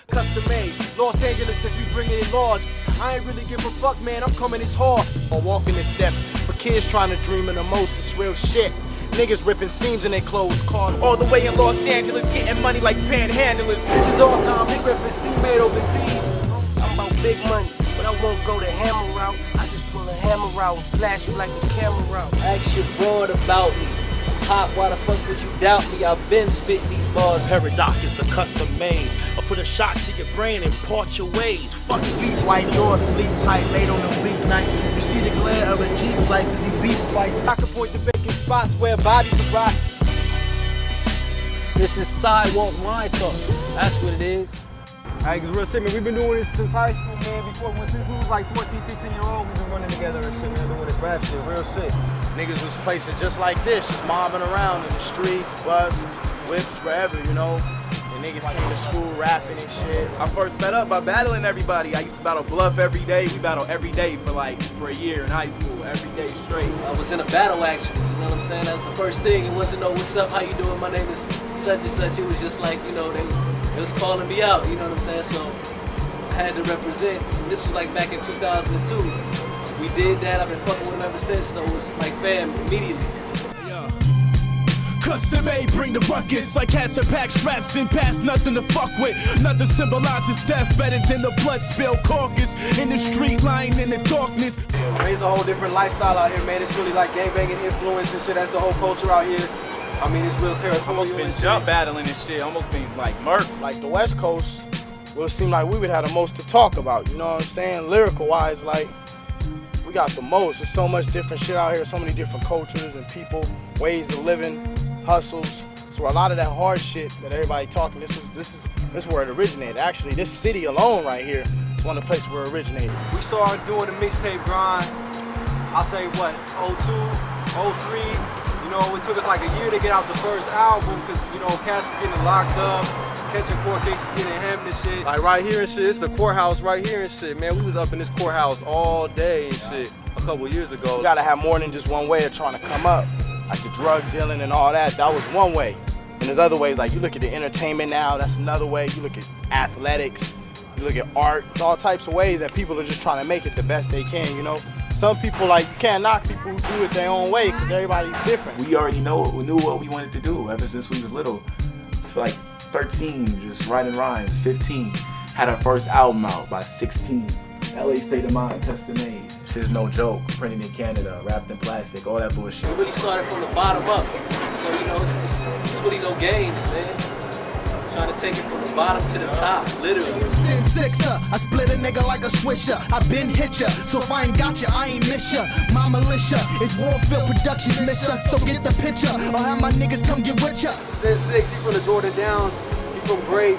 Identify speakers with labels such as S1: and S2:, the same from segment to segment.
S1: Custom made, Los Angeles if we bring it in large. I ain't really give a fuck, man, I'm coming this hard.
S2: Or walking in steps for kids trying to dream of the most, it's real shit. Niggas ripping seams in their clothes, cars
S3: all the way in Los Angeles, getting money like panhandlers.
S1: This is all time, big ripping C-made overseas.
S4: I'm about big money, but I won't go the hammer route. I just pull a hammer out and flash you like a camera out.
S5: Ask your broad about me. Hot, why the fuck would you doubt me? I've been spitting these bars.
S6: Paradox is the custom made. I put a shot to your brain and part your ways. Fuck
S2: feet white doors, sleep tight, late on a weeknight. You see the glare of a Jeep's lights as he beats twice.
S1: I can point the vacant spots where bodies are rot.
S5: This is Sidewalk Mindtalk. That's what it is.
S1: Alright, real shit, man, we've been doing this since high school, man. Since we was like 14, 15 year old, we've been running together and shit, man, doing this rap shit, real shit.
S2: Niggas was places just like this, just mobbing around in the streets, bus, whips, wherever, you know. And niggas came to school rapping and shit.
S3: I first met up by battling everybody. I used to battle Bluff every day. We battled every day for a year in high school, every day straight.
S5: I was in a battle actually, you know what I'm saying? That was the first thing. It wasn't no, what's up, how you doing? My name is such and such. It was just like, you know, they was calling me out, you know what I'm saying? So I had to represent. This was like back in 2002. We did that, I've been fucking with them ever since, though. It was like fam immediately.
S6: Custom made, bring the ruckus. Like cancer pack straps and past nothing to fuck with. Nothing symbolizes death better than the blood spilled carcass. In the street, lying in the darkness.
S1: I mean, it's a whole different lifestyle out here, man. It's really like gangbanging influence and shit. That's the whole culture out here. I mean, it's real territorial.
S3: Almost been jump battling and shit, almost been like murk.
S2: Like the West Coast, well, it seemed like we would have the most to talk about, you know what I'm saying? Lyrical wise, like, we got the most. There's so much different shit out here, so many different cultures and people, ways of living, hustles. So a lot of that hard shit that everybody talking, this is where it originated. Actually, this city alone right here is one of the places where it originated.
S1: We started doing the mixtape grind, I'll say what, 02, 03. You know, it took us like a year to get out the first album because, you know, Cass is getting locked up, catching court cases, getting hemmed and shit. Like right here and shit, it's the courthouse right here and shit. Man, we was up in this courthouse all day and shit a couple years ago.
S2: You gotta have more than just one way of trying to come up. Like the drug dealing and all that, that was one way. And there's other ways, like you look at the entertainment now, that's another way. You look at athletics, you look at art, all types of ways that people are just trying to make it the best they can, you know? Some people, like, you can't knock people who do it their own way because everybody's different.
S7: We already knew what we wanted to do ever since we was little. It's like 13, just writing rhymes. 15, had our first album out by 16. LA State of Mind, custom made. Shit's no joke. Printed in Canada, wrapped in plastic, all that bullshit.
S5: We really started from the bottom up. So, you know, it's really no games, man. Trying to take it from the bottom to the top, literally.
S8: Sin sixer, I split a nigga like a swisher. I been hit ya, so if I ain't got ya, I ain't miss ya. My militia is Warfield Productions, mister. So get the picture, or have my niggas come get with ya.
S1: Sin 6, he from the Jordan Downs, he from Great.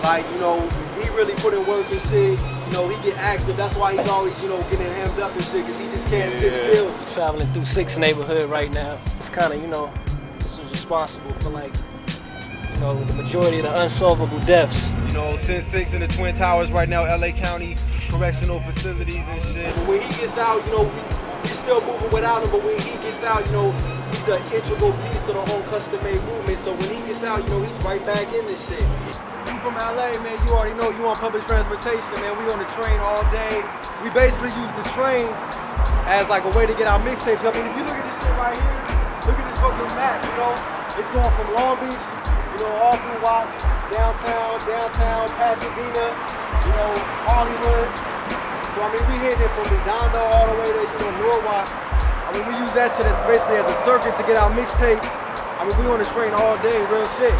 S1: Like, you know, he really put in work and shit. You know, he get active, that's why he's always, you know, getting hammed up and shit, because he just can't sit still.
S5: Traveling through 6th neighborhood right now. It's kind of, you know, this was responsible for like, you know, the majority of the unsolvable deaths.
S1: You know, Sin 6 in the Twin Towers right now, LA County correctional facilities and shit. But when he gets out, you know, we're still moving without him, but when he gets out, you know, he's an integral piece to the whole custom-made movement. So when he gets out, you know, he's right back in this shit. You from LA, man, you already know you on public transportation, man. We on the train all day. We basically use the train as like a way to get our mixtapes up. And if you look at this shit right here, look at this fucking map, you know? It's going from Long Beach, you know, all through Watts, downtown, Pasadena, you know, Hollywood. So I mean, we hitting it from Redondo all the way to, you know, Norwalk. I mean, we use that shit as basically as a circuit to get our mixtapes. I mean, we on the train all day, real shit.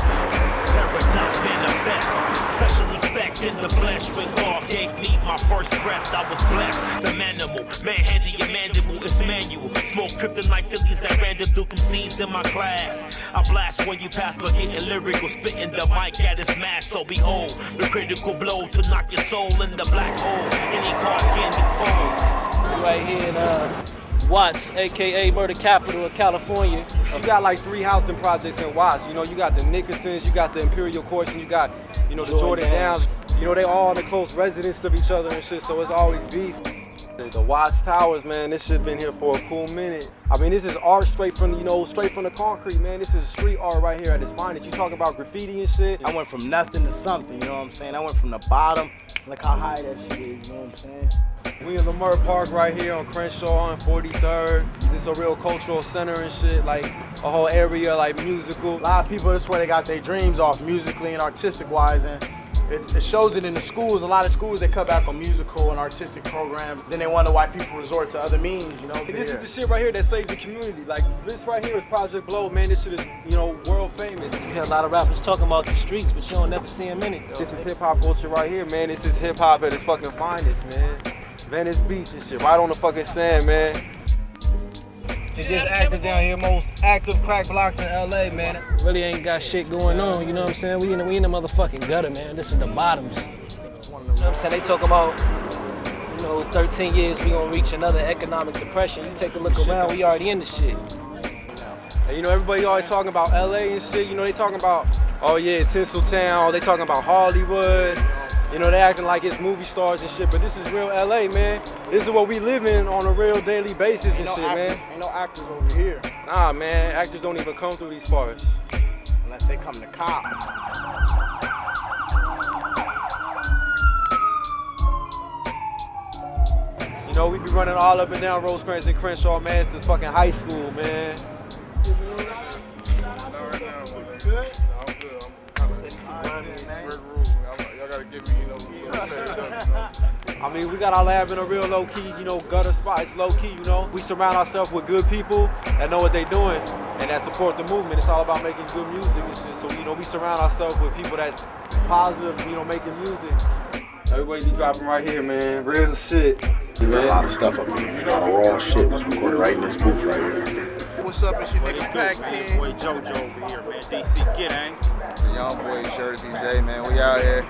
S6: Special effect in the flesh when God gave me my first breath. I was blessed. The manimal, man-handy and mandible is manual. Smoke kryptonite Phillies at random through them scenes in my class. I blast when you pass, but getting lyrical, spitting the mic at its mass. So behold, the critical blow to knock your soul in the black hole. Any car can be fold.
S5: Right here in Watts, aka Murder Capital of California.
S1: You got like 3 housing projects in Watts. You know, you got the Nickersons, you got the Imperial Courts, and you got, you know, the Jordan Downs. You know, they all the close residents of each other and shit, so it's always beef. The Watts Towers, man, this shit been here for a cool minute. I mean, this is art straight from, straight from the concrete, man. This is street art right here at its finest. You talk about graffiti and shit.
S2: I went from nothing to something, you know what I'm saying? I went from the bottom, look how high that shit is, you know what I'm saying?
S1: We in Lamar Park right here on Crenshaw on 43rd. This is a real cultural center and shit, like a whole area, like musical.
S2: A lot of people, that's where they got their dreams off, musically and artistic-wise, and it shows it in the schools. A lot of schools, they cut back on musical and artistic programs. Then they wonder why people resort to other means, you know?
S1: This is the shit right here that saves the community. Like, this right here is Project Blow, man. This shit is, world famous.
S5: You hear a lot of rappers talking about the streets, but you don't never see them in it, though.
S1: This is hip-hop culture right here, man. This is hip-hop at its fucking finest, man. Venice Beach and shit, right on the fucking sand, man. It's just active down here, most active crack blocks in LA, man.
S5: Really ain't got shit going on, you know what I'm saying? We in the motherfucking gutter, man. This is the bottoms. You know what I'm saying? They talk about, 13 years we gonna reach another economic depression. You take a look around, we already in the shit.
S1: And everybody always talking about LA and shit, they talking about, oh yeah, Tinseltown, they talking about Hollywood. They acting like it's movie stars and shit, but this is real LA, man. This is what we live in on a real daily basis and shit, man.
S2: Ain't no actors over here.
S1: Nah, man, actors don't even come through these parts.
S2: Unless they come to cop.
S1: We be running all up and down Rosecrans and Crenshaw, man, since fucking high school, man. I mean, we got our lab in a real low-key, gutter spot. It's low-key, We surround ourselves with good people that know what they're doing and that support the movement. It's all about making good music and shit. So, we surround ourselves with people that's positive, making music. Everybody be dropping right here, man. Real as shit.
S9: We got a lot of stuff up here. A lot of raw shit was recorded right in this booth right here.
S10: What's up, it's your nigga Pac-10.
S11: Boy JoJo over here, man. DC, get ain't.
S10: The young boy Jersey J, man. We out here.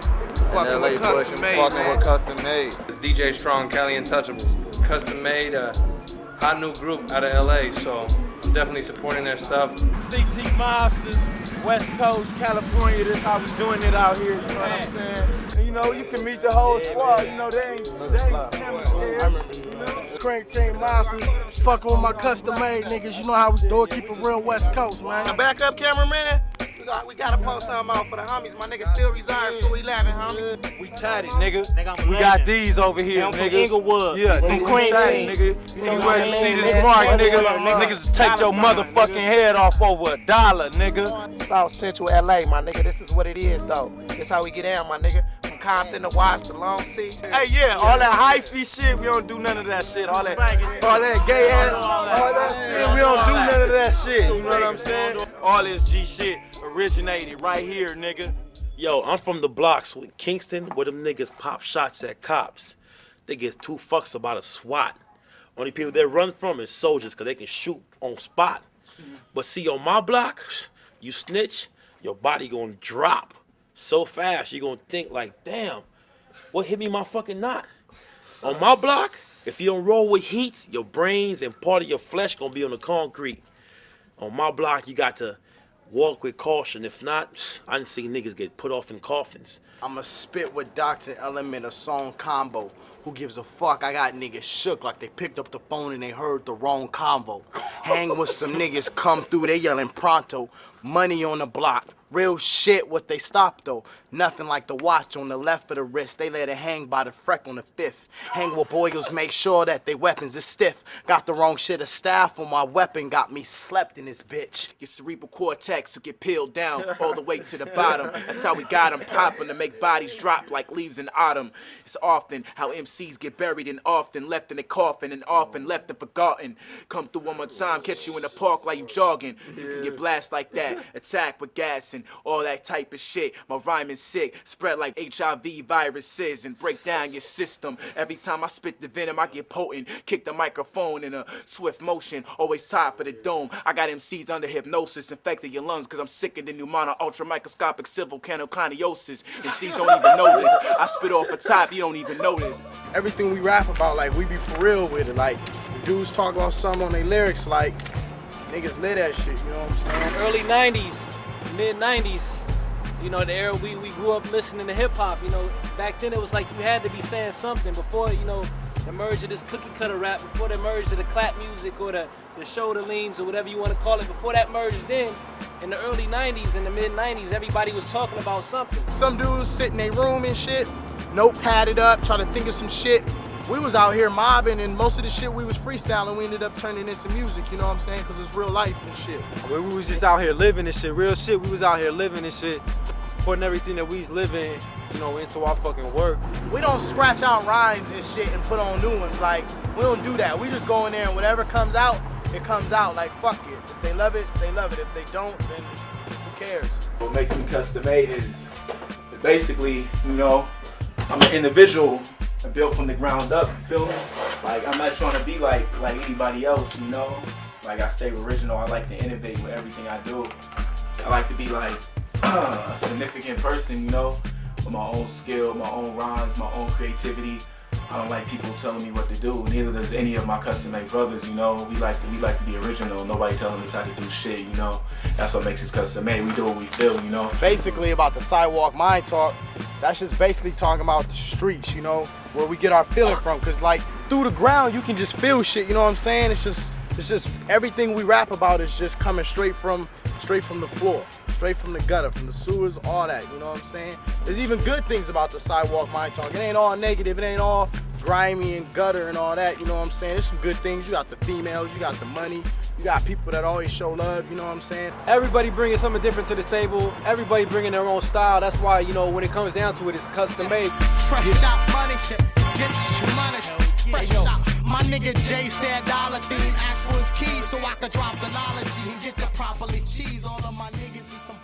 S10: Fucking with custom made, man. With custom made.
S12: It's DJ Strong, Cali Untouchables. Custom made, hot new group out of LA, so I'm definitely supporting their stuff.
S11: CT Monsters, West Coast, California, this how we doing it out here, you know what I'm saying? And, you can meet the whole squad, they ain't scared.
S8: Crank Team Monsters, fucking with my custom made niggas, you know how we do it, keep it real West Coast, man.
S10: Now back up, cameraman. We gotta post something out for the homies. My nigga still reserved 211, homie.
S11: We tatted, nigga. We got these over here, nigga. From Inglewood. Yeah, from Queen, nigga. You ready to see this mark, nigga? Niggas take your motherfucking head off over $1, nigga.
S10: South Central LA, my nigga. This is what it is, though. This how we get down, my nigga. From Compton to Watts to Long Beach.
S11: Hey, yeah, all that hyphy shit, we don't do none of that shit. All that gay ass, all that shit, we don't do none of that shit. You know what I'm saying? All this G shit originated right here, nigga.
S13: Yo, I'm from the blocks with Kingston, where them niggas pop shots at cops. They get 2 fucks about a SWAT. Only people they run from is soldiers, because they can shoot on spot. But see, on my block, you snitch, your body gonna drop so fast, you gonna think like, damn, what hit me my fucking knot? On my block, if you don't roll with heat, your brains and part of your flesh gonna be on the concrete. On my block, you got to walk with caution. If not, I done seen niggas get put off in coffins.
S2: I'ma spit with Dr. Element, a song combo. Who gives a fuck? I got niggas shook like they picked up the phone and they heard the wrong convo. Hang with some niggas come through, they yelling pronto. Money on the block. Real shit, what they stop though. Nothing like the watch on the left of the wrist. They let it hang by the freck on the 5th. Hang with boils, make sure that they weapons is stiff. Got the wrong shit of staff on my weapon, got me slept in this bitch.
S3: Your cerebral cortex to get peeled down all the way to the bottom. That's how we got them popping to make bodies drop like leaves in autumn. It's often how MCs get buried and often left in a coffin and often left and forgotten. Come through one more time, catch you in the park like you jogging. You can get blasted like that, attack with gas and all that type of shit. My rhyming sick, spread like HIV viruses and break down your system. Every time I spit the venom, I get potent. Kick the microphone in a swift motion, always top of the dome. I got MCs under hypnosis, infected your lungs cause I'm sicker than pneumonia, ultramicroscopic civil canoconiosis. MCs don't even know this. I spit off a top, you don't even notice.
S2: Everything we rap about, like, we be for real with it. Like, dudes talk about something on their lyrics, like, niggas live that shit, you know what I'm saying?
S5: Early 90s, mid 90s, the era we grew up listening to hip hop, back then it was like you had to be saying something before, the merge of this cookie cutter rap, before the merge of the clap music or the shoulder leans or whatever you want to call it, before that merged in the early 90s and the mid 90s, everybody was talking about something.
S2: Some dudes sit in their room and shit, notepadded up, try to think of some shit. We was out here mobbing, and most of the shit we was freestyling, we ended up turning into music, you know what I'm saying? Because it's real life and shit.
S1: We was just out here living and shit, real shit. We was out here living and shit, putting everything that we was living, you know, into our fucking work.
S2: We don't scratch out rhymes and shit and put on new ones. Like, we don't do that. We just go in there and whatever comes out, it comes out. Like, fuck it. If they love it, they love it. If they don't, then who cares?
S3: What makes me custom made is basically, you know, I'm an individual built from the ground up, you feel me? Like, I'm not trying to be like anybody else, you know? Like, I stay original. I like to innovate with everything I do. I like to be like a significant person, you know? With my own skill, my own rhymes, my own creativity. I don't like people telling me what to do. Neither does any of my custom-made brothers, you know. We like to be original. Nobody telling us how to do shit, you know. That's what makes us custom-made. We do what we feel, you know.
S2: Basically about the Sidewalk Mind Talk, that's just basically talking about the streets, you know, where we get our feeling from. Cause like through the ground, you can just feel shit, you know what I'm saying? It's just everything we rap about is just coming straight from the floor, straight from the gutter, from the sewers, all that, you know what I'm saying? There's even good things about the Sidewalk Mind Talk. It ain't all negative, it ain't all grimy and gutter and all that, you know what I'm saying? There's some good things. You got the females, you got the money, you got people that always show love, you know what I'm saying?
S1: Everybody bringing something different to this table. Everybody bringing their own style. That's why, you know, when it comes down to it, it's custom made.
S8: Fresh out money shit, get your money. Fresh out. My nigga Jay said dollar theme, asked for his keys so I could drop the knowledge and get the properly cheese. All of my niggas is some